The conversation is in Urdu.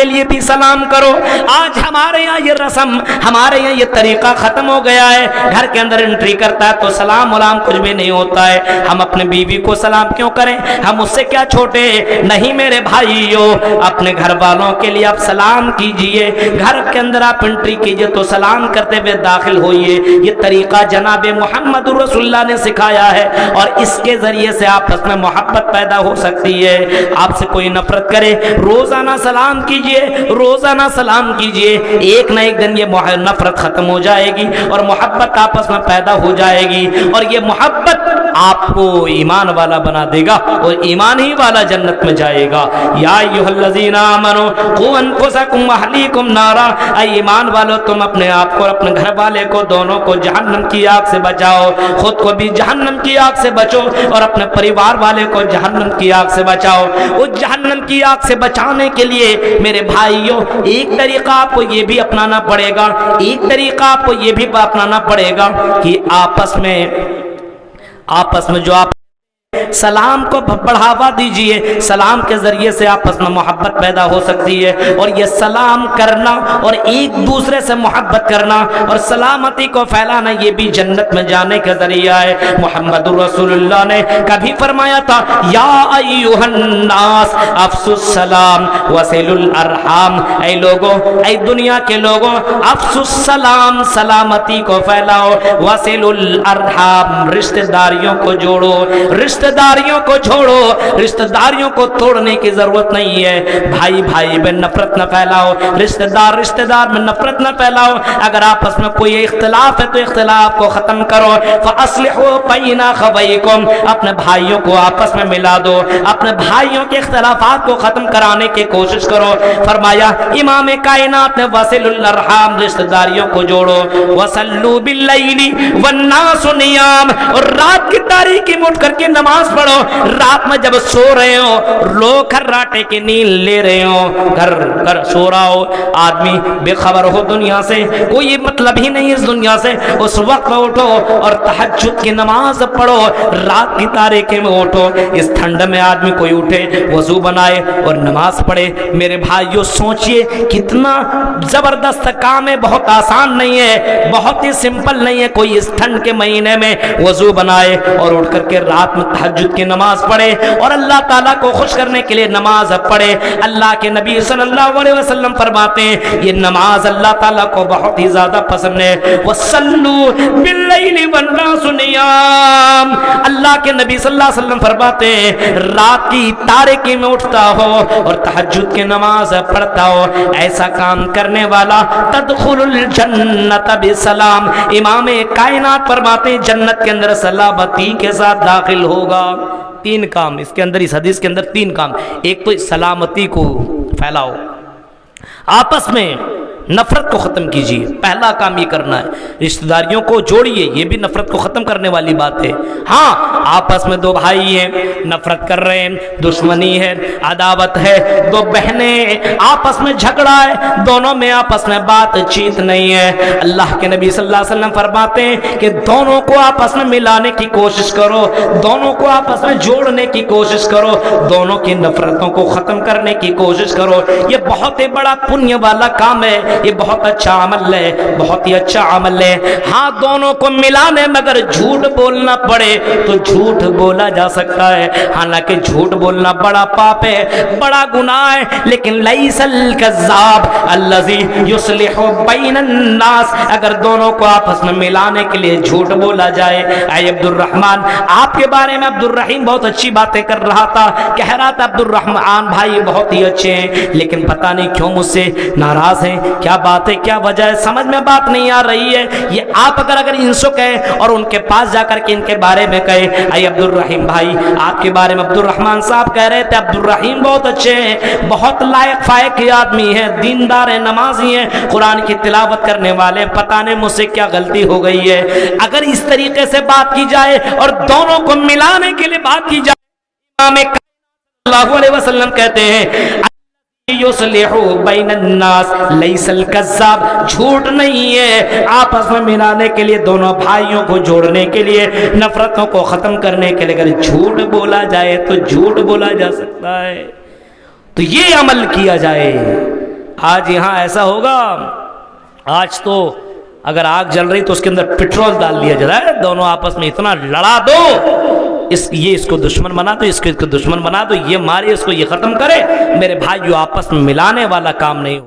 کے لیے بھی سلام کرو۔ آج ہمارے یہاں یہ رسم، ہمارے یہاں یہ طریقہ ختم ہو گیا ہے، گھر کے اندر انٹری کرتا ہے تو سلام ولام کچھ بھی نہیں ہوتا ہے۔ ہم اپنے بیوی کو سلام کیوں کریں؟ ہم اس سے کیا چھوٹے؟ نہیں میرے بھائیو، اپنے گھر والوں کے لیے آپ سلام کیجئے، گھر کے اندر آپ انٹری کیجئے تو سلام کرتے ہوئے داخل ہوئیے۔ یہ طریقہ جناب محمد رسول اللہ نے سکھایا ہے، اور اس کے ذریعے سے آپس میں محبت پیدا ہو سکتی ہے۔ آپ سے کوئی نفرت کرے، روزانہ سلام کیجئے، روزانہ سلام کیجئے، ایک نہ ایک دن یہ نفرت ختم ہو جائے گی اور محبت آپس میں پیدا ہو جائے گی، اور یہ محبت آپ کو ایمان والا بنا دے گا، اور ایمان ہی والا جنت میں جائے گا۔ یا ایھا الذین آمنوا قوا انفسکم واہلیکم نارا، اے ایمان والو تم اپنے آپ کو اور اپنے گھر والے کو دونوں کو جہنم کی آگ سے بچاؤ، خود کو بھی جہنم کی آگ سے بچو اور اپنے پریوار والے کو جہنم کی آگ سے بچاؤ۔ اس جہنم کی آگ سے بچانے کے لیے میرے بھائیوں ایک طریقہ آپ کو یہ بھی اپنانا پڑے گا، ایک طریقہ آپ کو یہ بھی اپنانا پڑے گا کہ آپس میں جو آپ سلام کو بڑھاوا دیجئے، سلام کے ذریعے سے آپس میں محبت پیدا ہو سکتی ہے، اور یہ سلام کرنا اور ایک دوسرے سے محبت کرنا اور سلامتی کو پھیلانا یہ بھی جنت میں جانے کا ذریعہ ہے۔ محمد رسول اللہ نے کبھی فرمایا تھا یا ایھا الناس افشوا السلام وصلوا الارحام، اے لوگوں، اے دنیا کے لوگوں، افشوا السلام، سلامتی کو پھیلاؤ، وصلوا الارحام، رشتہ داریوں کو جوڑو، رشتہ داریوں کو چھوڑو، رشتہ داریوں کو توڑنے کی ضرورت نہیں ہے۔ بھائی بھائی میں نفرت نہ پھیلاؤ، رشتہ دار میں نفرت نہ پھیلاؤ۔ اگر آپس میں کوئی اختلاف ہے تو اختلاف کو ختم کرو۔ فاصلحوا بین اخویکم، اپنے بھائیوں کو آپس میں ملا دو، اپنے بھائیوں کے اختلافات کو ختم کرانے کی کوشش کرو۔ فرمایا امام کائنات نے وصلوا الارحام، رشتہ داریوں کو جوڑو، وصلوا باللیل والناس نیام، اور رات کی تاریکی میں اٹھ کر کے نماز پڑھو۔ رات میں جب سو رہے ہو، لوگ کراٹے کی نیند لے رہے ہو، گھر سو رہا ہو، آدمی بے خبر ہو دنیا سے، کوئی مطلب ہی نہیں اس دنیا سے، اس وقت میں اٹھو اور تہجد کی نماز پڑھو، رات کی تاریکی میں اٹھو۔ اس ٹھنڈ میں آدمی کوئی اٹھے، وضو بنائے اور نماز پڑھے۔ میرے بھائیو سوچئے کتنا زبردست کام ہے، بہت آسان نہیں ہے، بہت ہی سمپل نہیں ہے۔ کوئی اس ٹھنڈ کے مہینے میں وضو بنائے اور اٹھ کر کے رات میں تہجد کی نماز پڑھے اور اللہ تعالیٰ کو خوش کرنے کے لیے نماز پڑھے۔ اللہ کے نبی صلی اللہ علیہ وسلم فرماتے ہیں یہ نماز اللہ تعالیٰ کو بہت ہی زیادہ پسند ہے۔ وَصَلُّوا بِاللَّيْلِ وَالنَّاسُ نِيَامٌ، اللہ کے نبی صلی اللہ علیہ وسلم فرماتے ہیں رات کی تاریکی میں اٹھتا ہو اور تہجد کی نماز پڑھتا ہو، ایسا کام کرنے والا تدخل الجنت بسلام، امام کائنات فرماتے ہیں جنت کے اندر سلامتی کے ساتھ داخل ہوگا۔ تین کام اس کے اندر، اس حدیث کے اندر تین کام، ایک تو سلامتی کو پھیلاؤ، آپس میں نفرت کو ختم کیجیے، پہلا کام یہ کرنا ہے۔ رشتہ داریوں کو جوڑیے، یہ بھی نفرت کو ختم کرنے والی بات ہے۔ ہاں آپس میں دو بھائی ہیں، نفرت کر رہے ہیں، دشمنی ہے، عداوت ہے، دو بہنیں آپس میں جھگڑا ہے، دونوں میں آپس میں بات چیت نہیں ہے، اللہ کے نبی صلی اللہ علیہ وسلم فرماتے ہیں کہ دونوں کو آپس میں ملانے کی کوشش کرو، دونوں کو آپس میں جوڑنے کی کوشش کرو، دونوں کی نفرتوں کو ختم کرنے کی کوشش کرو۔ یہ بہت ہی بڑا پنیہ والا کام ہے، یہ بہت اچھا عمل ہے، بہت ہی اچھا عمل ہے۔ ہاں دونوں کو ملانے میں اگر جھوٹ بولنا پڑے تو جھوٹ بولا جا سکتا ہے، حالانکہ جھوٹ بولنا بڑا پاپ ہے، بڑا گناہ ہے، لیکن لیس الکذاب الذی یصلح بین الناس، اگر دونوں کو آپس میں ملانے کے لیے جھوٹ بولا جائے۔ اے عبد الرحمن، آپ کے بارے میں عبد الرحیم بہت اچھی باتیں کر رہا تھا، کہہ رہا تھا عبد الرحمن بھائی بہت ہی اچھے ہیں، لیکن پتہ نہیں کیوں مجھ سے ناراض ہیں، کیا بات ہے، کیا وجہ ہے، سمجھ میں بات نہیں آ رہی ہے۔ یہ آپ اگر ان سے کہیں اور ان کے پاس جا کر کے ان کے بارے میں کہیں اے عبد الرحیم بھائی آپ کے بارے میں عبد الرحمن صاحب کہہ رہے تھے عبد الرحیم بہت اچھے ہیں، بہت لائق فائق آدمی ہیں، دیندار ہیں، نمازی ہیں، قرآن کی تلاوت کرنے والے، پتہ نہیں مجھ سے کیا غلطی ہو گئی ہے۔ اگر اس طریقے سے بات کی جائے اور دونوں کو ملانے کے لیے بات کی جائے، امام صلی اللہ علیہ وسلم کہتے ہیں یصلح بین الناس لیس الکذاب، جھوٹ نہیں ہے، آپس میں ملانے کے لیے، دونوں بھائیوں کو جوڑنے کے لیے، نفرتوں کو ختم کرنے کے لیے اگر جھوٹ بولا جائے تو جھوٹ بولا جا سکتا ہے۔ تو یہ عمل کیا جائے، آج یہاں ایسا ہوگا، آج تو اگر آگ جل رہی تو اس کے اندر پٹرول ڈال دیا جائے، دونوں آپس میں اتنا لڑا دو، یہ اس کو دشمن بنا دو، اس کو دشمن بنا دو، یہ مارے اس کو، یہ ختم کرے، میرے بھائی جو آپس میں ملانے والا کام نہیں ہو۔